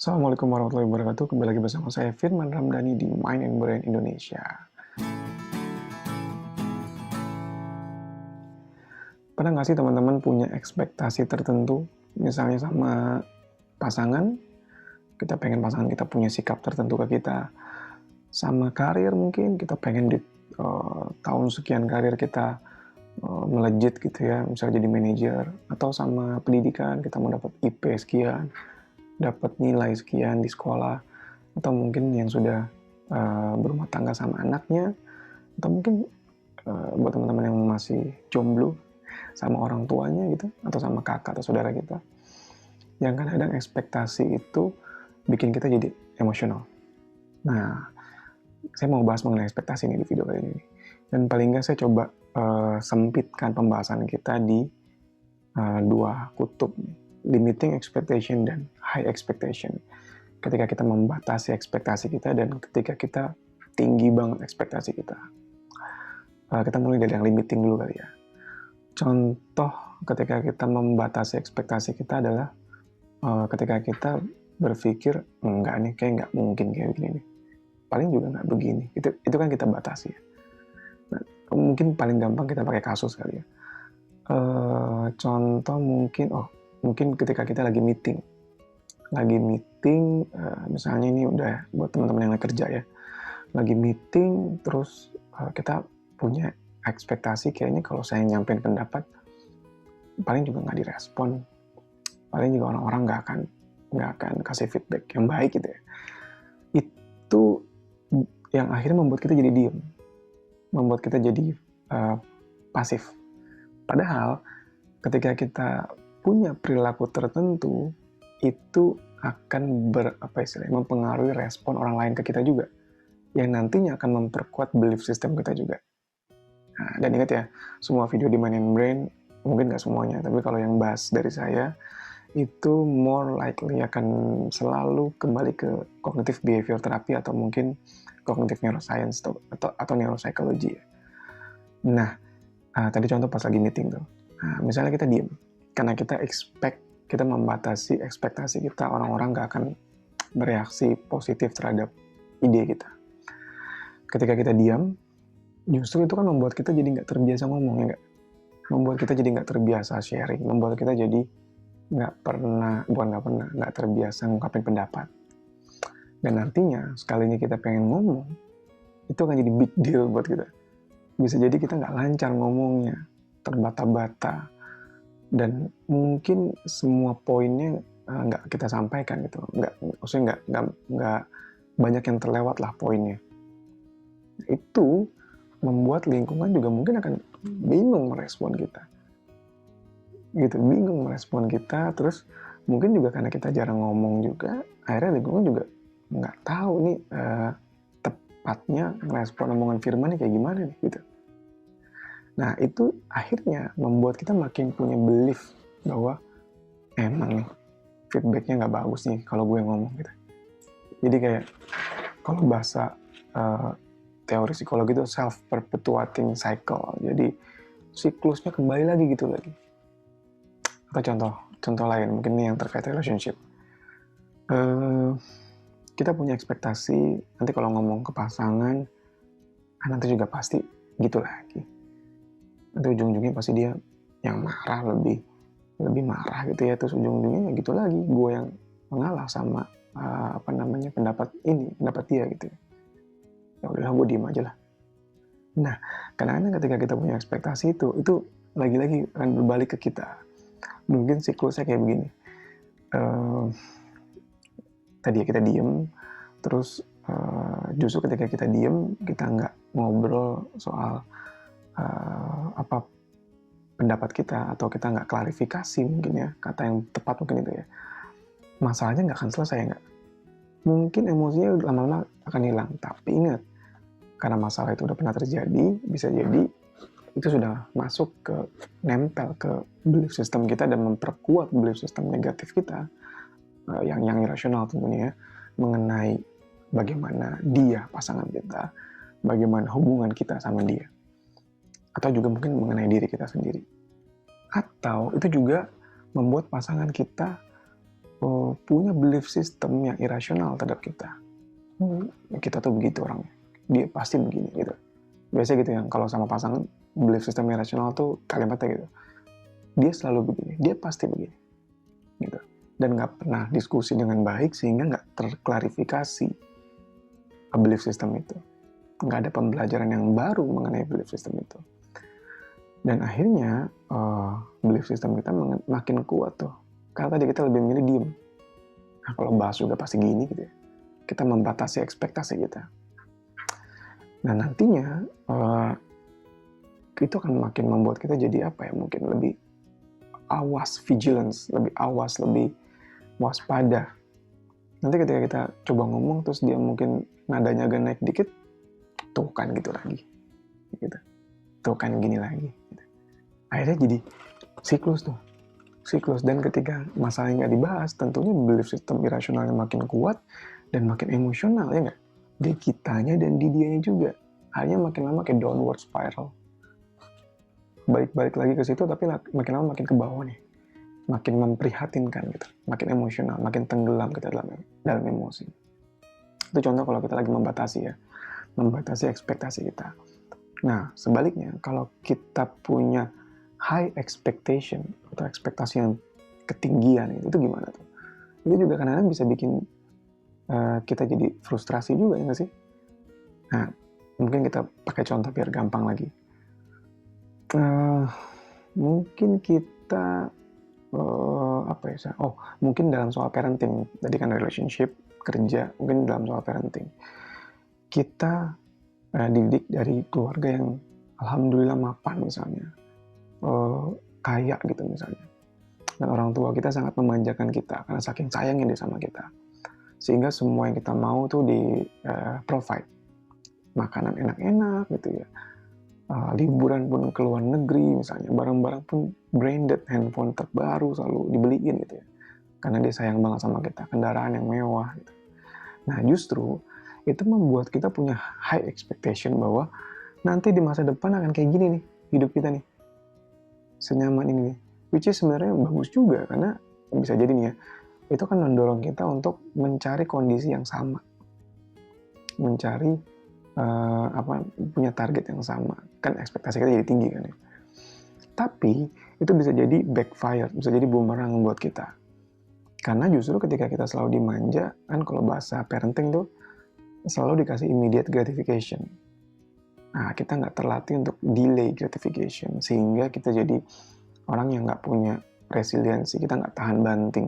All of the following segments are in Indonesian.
Assalamualaikum warahmatullahi wabarakatuh. Kembali lagi bersama saya Firman Ramdhani di Mind and Brain Indonesia. Pernah nggak sih teman-teman punya ekspektasi tertentu, misalnya sama pasangan, kita pengen pasangan kita punya sikap tertentu ke kita, sama karir mungkin kita pengen di tahun sekian karir kita melejit gitu ya, misalnya jadi manajer, atau sama pendidikan kita mau dapat IP sekian, dapat nilai sekian di sekolah, atau mungkin yang sudah berumah tangga sama anaknya, atau mungkin buat teman-teman yang masih jomblo sama orang tuanya gitu, atau sama kakak atau saudara kita, yang kadang-kadang ekspektasi itu bikin kita jadi emosional. Nah, saya mau bahas mengenai ekspektasi ini di video kali ini, dan paling nggak saya coba sempitkan pembahasan kita di dua kutub, limiting expectation dan high expectation. Ketika kita membatasi ekspektasi kita dan ketika kita tinggi banget ekspektasi kita. Kita mulai dari yang limiting dulu kali ya. Contoh ketika kita membatasi ekspektasi kita adalah ketika kita berpikir enggak nih, kayak nggak mungkin kayak begini nih. Paling juga nggak begini. Itu kan kita batasi ya. Nah, mungkin paling gampang kita pakai kasus kali ya. Contoh mungkin ketika kita lagi meeting, misalnya ini udah buat teman-teman yang lagi kerja ya, lagi meeting terus kita punya ekspektasi kayaknya kalau saya nyampein pendapat paling juga nggak direspon, paling juga orang-orang nggak akan kasih feedback yang baik gitu ya. Itu yang akhirnya membuat kita jadi diem, membuat kita jadi pasif. Padahal ketika kita punya perilaku tertentu, itu akan mempengaruhi respon orang lain ke kita juga, yang nantinya akan memperkuat belief system kita juga. Nah, dan ingat ya, semua video di Mind and Brain, mungkin nggak semuanya, tapi kalau yang bahas dari saya, itu more likely akan selalu kembali ke cognitive behavior therapy atau mungkin cognitive neuroscience atau neuropsychology ya. Nah, tadi contoh pas lagi meeting tuh. Nah, misalnya kita diem, karena kita membatasi ekspektasi kita, orang-orang nggak akan bereaksi positif terhadap ide kita. Ketika kita diam, justru itu kan membuat kita jadi nggak terbiasa ngomong, ya nggak? Membuat kita jadi nggak terbiasa sharing, membuat kita jadi nggak terbiasa ngungkapin pendapat. Dan nantinya, sekalinya kita pengen ngomong, itu akan jadi big deal buat kita. Bisa jadi kita nggak lancar ngomongnya, terbata-bata, dan mungkin semua poinnya nggak kita sampaikan gitu, maksudnya nggak banyak yang terlewat lah poinnya. Itu membuat lingkungan juga mungkin akan bingung merespon kita, terus mungkin juga karena kita jarang ngomong juga, akhirnya lingkungan juga nggak tahu nih tepatnya merespon omongan Firman nih kayak gimana nih gitu. Nah, itu akhirnya membuat kita makin punya belief bahwa emang nih feedbacknya nggak bagus nih kalau gue ngomong gitu. Jadi kayak kalau bahasa teori psikologi itu self-perpetuating cycle. Jadi siklusnya kembali lagi gitu lagi. Atau contoh lain, mungkin ini yang terkait relationship. Kita punya ekspektasi nanti kalau ngomong ke pasangan, nanti juga pasti gitu lagi. Nanti ujung-ujungnya pasti dia yang marah, lebih marah gitu ya, terus ujung-ujungnya gitu lagi, gue yang mengalah sama pendapat dia gitu ya. Ya udahlah, gue diem aja lah. Nah, kadang-kadang ketika kita punya ekspektasi itu lagi-lagi akan berbalik ke kita. Mungkin siklusnya kayak begini. Tadi ya kita diem, terus justru ketika kita diem, kita nggak ngobrol soal apa pendapat kita, atau kita nggak klarifikasi mungkin ya, kata yang tepat mungkin itu ya, masalahnya nggak akan selesai, nggak? Mungkin emosinya lama-lama akan hilang, tapi ingat, karena masalah itu udah pernah terjadi, bisa jadi itu sudah masuk ke nempel ke belief system kita dan memperkuat belief system negatif kita yang irasional tentunya ya, mengenai bagaimana dia pasangan kita, bagaimana hubungan kita sama dia, atau juga mungkin mengenai diri kita sendiri. Atau itu juga membuat pasangan kita punya belief system yang irasional terhadap kita. Kita tuh begitu orangnya, dia pasti begini gitu. Biasanya gitu ya, kalau sama pasangan belief system irasional tuh kalimatnya gitu, dia selalu begini, dia pasti begini gitu. Dan nggak pernah diskusi dengan baik sehingga nggak terklarifikasi belief system itu, nggak ada pembelajaran yang baru mengenai belief system itu. Dan akhirnya belief system kita makin kuat tuh, karena tadi kita lebih milih diem. Nah, kalau bahas juga pasti gini gitu ya, kita membatasi ekspektasi kita. Nah nantinya itu akan makin membuat kita jadi apa ya, mungkin lebih awas, vigilance, lebih awas, lebih waspada. Nanti ketika kita coba ngomong terus dia mungkin nadanya agak naik dikit, tuh kan gitu lagi, gitu. Tuh kan gini lagi. Gitu. Akhirnya jadi siklus. Dan ketika masalahnya nggak dibahas, tentunya belief system irasionalnya makin kuat dan makin emosional, ya nggak? Di kitanya dan di dianya juga. Hanya makin lama kayak downward spiral. Balik lagi ke situ, tapi makin lama makin ke bawah nih. Makin memprihatinkan gitu. Makin emosional, makin tenggelam kita dalam emosi. Itu contoh kalau kita lagi membatasi ya. Membatasi ekspektasi kita. Nah, sebaliknya, kalau kita punya high expectation atau ekspektasi yang ketinggian, itu gimana tuh? Itu juga kadang-kadang bisa bikin kita jadi frustrasi juga, ya nggak sih? Nah, mungkin kita pakai contoh biar gampang lagi. Mungkin kita mungkin dalam soal parenting, tadi kan relationship, kerja, mungkin dalam soal parenting. Kita dididik dari keluarga yang alhamdulillah mapan misalnya, kaya gitu misalnya. Dan orang tua kita sangat memanjakan kita karena saking sayangnya dia sama kita. Sehingga semua yang kita mau tuh di provide. Makanan enak-enak gitu ya. Liburan pun ke luar negeri misalnya. Barang-barang pun branded, handphone terbaru selalu dibeliin gitu ya. Karena dia sayang banget sama kita. Kendaraan yang mewah gitu. Nah justru itu membuat kita punya high expectation bahwa nanti di masa depan akan kayak gini nih hidup kita nih. Senyaman ini nih. Which is sebenarnya bagus juga karena bisa jadi nih ya, itu kan mendorong kita untuk mencari kondisi yang sama, mencari punya target yang sama, kan ekspektasi kita jadi tinggi kan ya. Tapi itu bisa jadi backfire, bisa jadi bumerang buat kita, karena justru ketika kita selalu dimanja, kan kalau bahasa parenting tuh selalu dikasih immediate gratification. Nah kita nggak terlatih untuk delay gratification, sehingga kita jadi orang yang nggak punya resiliensi, kita nggak tahan banting.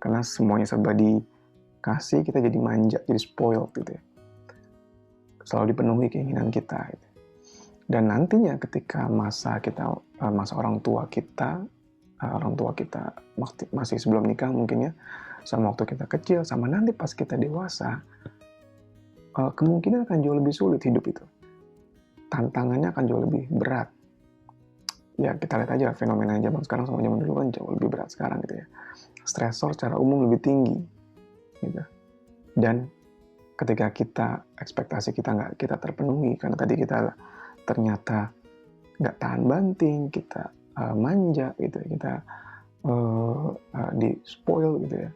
Karena semuanya serba dikasih, kita jadi manja, jadi spoiled gitu ya. Selalu dipenuhi keinginan kita. Gitu. Dan nantinya ketika masa orang tua kita masih sebelum nikah mungkin ya, sama waktu kita kecil, sama nanti pas kita dewasa, kemungkinan akan jauh lebih sulit hidup itu. Tantangannya akan jauh lebih berat. Ya kita lihat aja fenomena zaman sekarang sama zaman dulu kan jauh lebih berat sekarang gitu ya. Stresor secara umum lebih tinggi gitu. Dan ketika ekspektasi kita nggak kita terpenuhi karena tadi kita ternyata nggak tahan banting, kita manja gitu, kita di spoil gitu ya,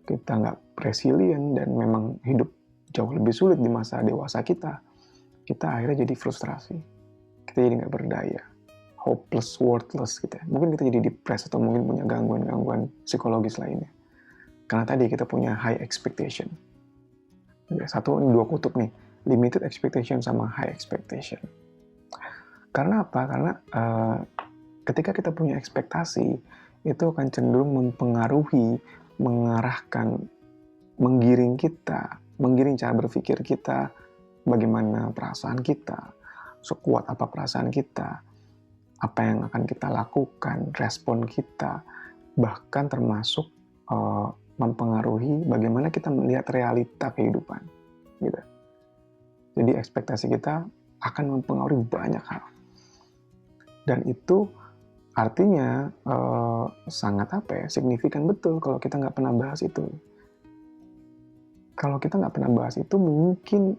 kita nggak resilient dan memang hidup jauh lebih sulit di masa dewasa kita akhirnya jadi frustrasi, kita jadi nggak berdaya, hopeless, worthless gitu ya. Mungkin kita jadi depressed atau mungkin punya gangguan psikologis lainnya. Karena tadi kita punya high expectation. Satu, ini dua kutub nih. Limited expectation sama high expectation. Karena apa? Karena ketika kita punya ekspektasi, itu akan cenderung mempengaruhi, mengarahkan, menggiring cara berpikir kita, bagaimana perasaan kita, sekuat apa perasaan kita, apa yang akan kita lakukan, respon kita, bahkan termasuk mempengaruhi bagaimana kita melihat realita kehidupan. Gitu. Jadi ekspektasi kita akan mempengaruhi banyak hal. Dan itu artinya sangat signifikan betul kalau kita nggak pernah bahas itu. Kalau kita nggak pernah bahas itu, mungkin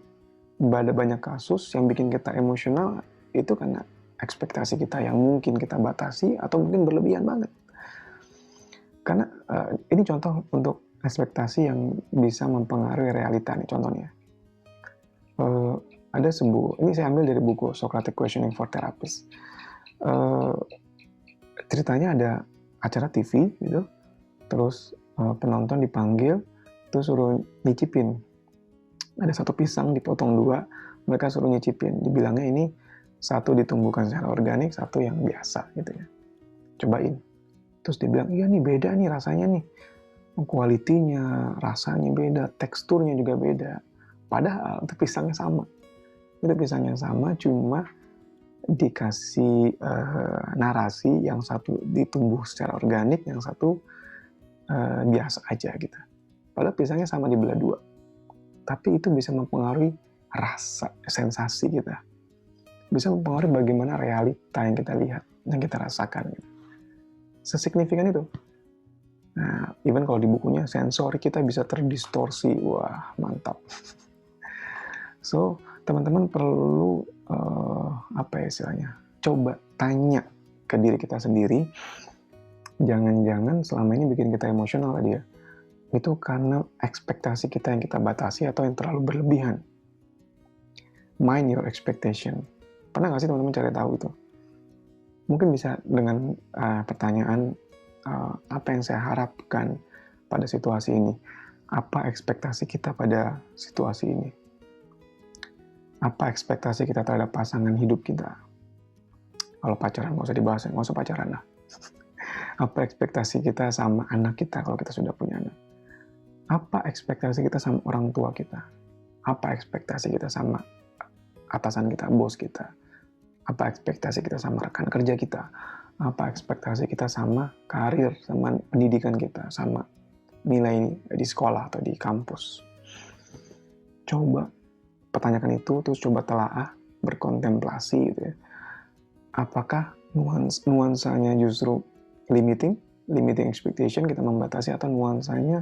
ada banyak kasus yang bikin kita emosional itu karena ekspektasi kita yang mungkin kita batasi atau mungkin berlebihan banget. Karena ini contoh untuk ekspektasi yang bisa mempengaruhi realita nih contohnya. Ada ini saya ambil dari buku Socratic Questioning for Therapists. Ceritanya ada acara TV gitu, terus penonton dipanggil, terus suruh nyicipin. Ada satu pisang dipotong 2, mereka suruh nyicipin. Dibilangnya ini satu ditumbuhkan secara organik, satu yang biasa gitu ya. Cobain. Terus dibilang, iya nih beda nih rasanya nih. Kualitinya, rasanya beda, teksturnya juga beda. Padahal itu pisangnya sama. Itu pisangnya sama, cuma dikasih narasi, yang satu ditumbuh secara organik, yang satu biasa aja gitu. Padahal pisangnya sama dibelah 2. Tapi itu bisa mempengaruhi rasa, sensasi kita. Bisa mempengaruhi bagaimana realita yang kita lihat, yang kita rasakan. Gitu. Sesignifikan itu. Nah, even kalau di bukunya sensori kita bisa terdistorsi, wah mantap. So, teman-teman perlu apa ya istilahnya? Coba tanya ke diri kita sendiri. Jangan-jangan selama ini bikin kita emosional tadi ya. Itu karena ekspektasi kita yang kita batasi atau yang terlalu berlebihan. Mind your expectation. Pernah nggak sih teman-teman cari tahu itu? Mungkin bisa dengan pertanyaan, apa yang saya harapkan pada situasi ini? Apa ekspektasi kita pada situasi ini? Apa ekspektasi kita terhadap pasangan hidup kita? Kalau pacaran nggak usah dibahas, nggak usah pacaran lah. Apa ekspektasi kita sama anak kita kalau kita sudah punya anak? Apa ekspektasi kita sama orang tua kita? Apa ekspektasi kita sama atasan kita, bos kita? Apa ekspektasi kita sama rekan kerja kita? Apa ekspektasi kita sama karir, sama pendidikan kita, sama nilai di sekolah atau di kampus? Coba pertanyakan itu, terus coba telaah, berkontemplasi gitu ya. Apakah nuansanya justru limiting expectation, kita membatasi, atau nuansanya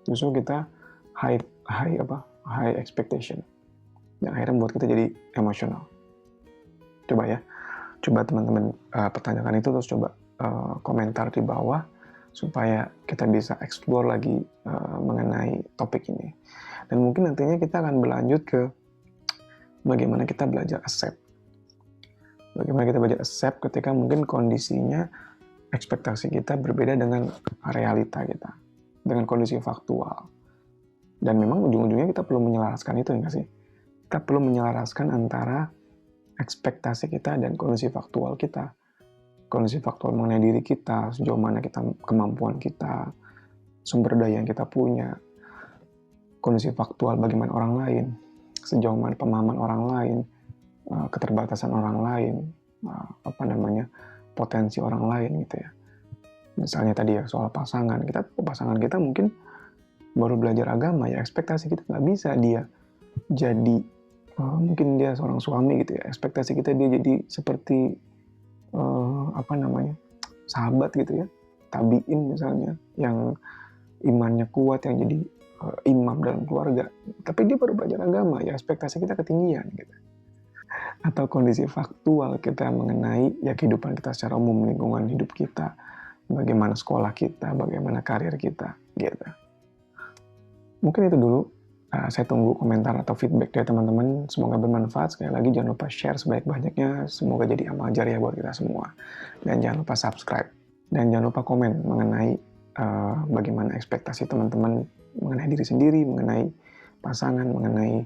justru kita high expectation, yang akhirnya membuat kita jadi emosional. Coba ya, coba teman-teman pertanyakan itu, terus coba komentar di bawah supaya kita bisa explore lagi mengenai topik ini. Dan mungkin nantinya kita akan berlanjut ke bagaimana kita belajar accept. Bagaimana kita belajar accept ketika mungkin kondisinya ekspektasi kita berbeda dengan realita kita, dengan kondisi faktual. Dan memang ujung-ujungnya kita perlu menyelaraskan itu, enggak sih? Kita perlu menyelaraskan antara ekspektasi kita dan kondisi faktual kita. Kondisi faktual mengenai diri kita, sejauh mana kita, kemampuan kita, sumber daya yang kita punya. Kondisi faktual bagaimana orang lain, sejauh mana pemahaman orang lain, keterbatasan orang lain, potensi orang lain gitu ya. Misalnya tadi ya soal pasangan, kita tahu pasangan kita mungkin baru belajar agama ya, ekspektasi kita nggak bisa dia jadi mungkin dia seorang suami gitu ya, ekspektasi kita dia jadi seperti sahabat gitu ya, tabiin misalnya, yang imannya kuat, yang jadi imam dalam keluarga, tapi dia baru belajar agama ya, ekspektasi kita ketinggian gitu. Atau kondisi faktual kita mengenai ya kehidupan kita secara umum, lingkungan hidup kita, bagaimana sekolah kita, bagaimana karir kita gitu. Mungkin itu dulu. Saya tunggu komentar atau feedback dari teman-teman. Semoga bermanfaat. Sekali lagi jangan lupa share sebanyak-banyaknya. Semoga jadi amal jariah buat kita semua. Dan jangan lupa subscribe. Dan jangan lupa komen mengenai bagaimana ekspektasi teman-teman mengenai diri sendiri, mengenai pasangan, mengenai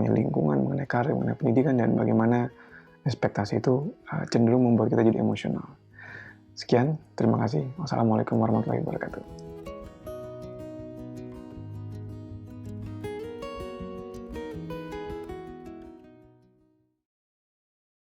lingkungan, mengenai karir, mengenai pendidikan, dan bagaimana ekspektasi itu cenderung membuat kita jadi emosional. Sekian, terima kasih. Wassalamualaikum warahmatullahi wabarakatuh.